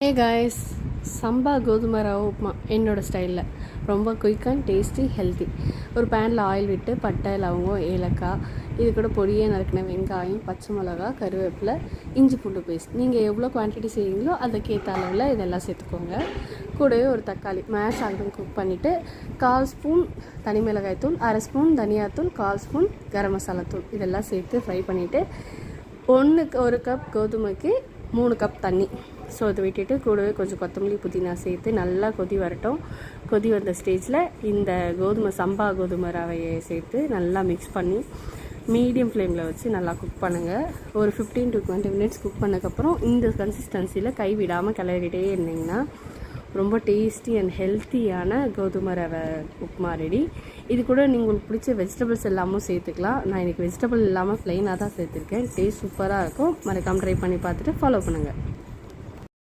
Hey guys, சம்பா கோதுமை ரவை உப்புமா என்னோடய ஸ்டைலில் ரொம்ப குயிக் அண்ட் டேஸ்டி ஹெல்த்தி. ஒரு பேனில் ஆயில் விட்டு பட்டை, லவங்கம், ஏலக்காய், இது கூட பொடியாக நறுக்கின வெங்காயம், பச்சை மிளகா, கருவேப்பிலை, இஞ்சி பூண்டு பேஸ்ட், நீங்கள் எவ்வளோ குவான்டிட்டி செய்வீங்களோ அதுக்கேற்ற அளவில் இதெல்லாம் சேர்த்துக்கோங்க. கூடவே ஒரு தக்காளி மேஷ் ஆகிடும் குக் பண்ணிவிட்டு 1/4 ஸ்பூன் தனி மிளகாய் தூள், 1/2 ஸ்பூன் தனியாத்தூள், 1/4 ஸ்பூன் கரம் மசாலா தூள் இதெல்லாம் சேர்த்து ஃப்ரை பண்ணிவிட்டு 1 கப் கோதுமைக்கு 3 கப் தண்ணி. ஸோ அதை விட்டுட்டு கூடவே கொஞ்சம் கொத்தமல்லி, புதினா சேர்த்து நல்லா கொதி வரட்டும். கொதி வந்த ஸ்டேஜில் இந்த சம்பா கோதுமை ரவையை சேர்த்து நல்லா மிக்ஸ் பண்ணி மீடியம் ஃப்ளேமில் வச்சு நல்லா குக் பண்ணுங்கள். ஒரு 15 to 20 மினிட்ஸ் குக் பண்ணக்கப்புறம் இந்த கன்சிஸ்டன்சியில் கை விடாமல் கிளறிட்டே இருந்தீங்கன்னா ரொம்ப டேஸ்டி அண்ட் ஹெல்த்தியான கோதுமை ரவை உப்புமா ரெடி. இது கூட நீங்கள் உங்களுக்கு பிடிச்ச வெஜிடபிள்ஸ் எல்லாமும் சேர்த்துக்கலாம். நான் இன்றைக்கி வெஜிடபிள் இல்லாமல் ப்ளைனாக தான் சேர்த்துருக்கேன். டேஸ்ட் சூப்பராக இருக்கும். மறக்காமல் ட்ரை பண்ணி பார்த்துட்டு ஃபாலோ பண்ணுங்கள்.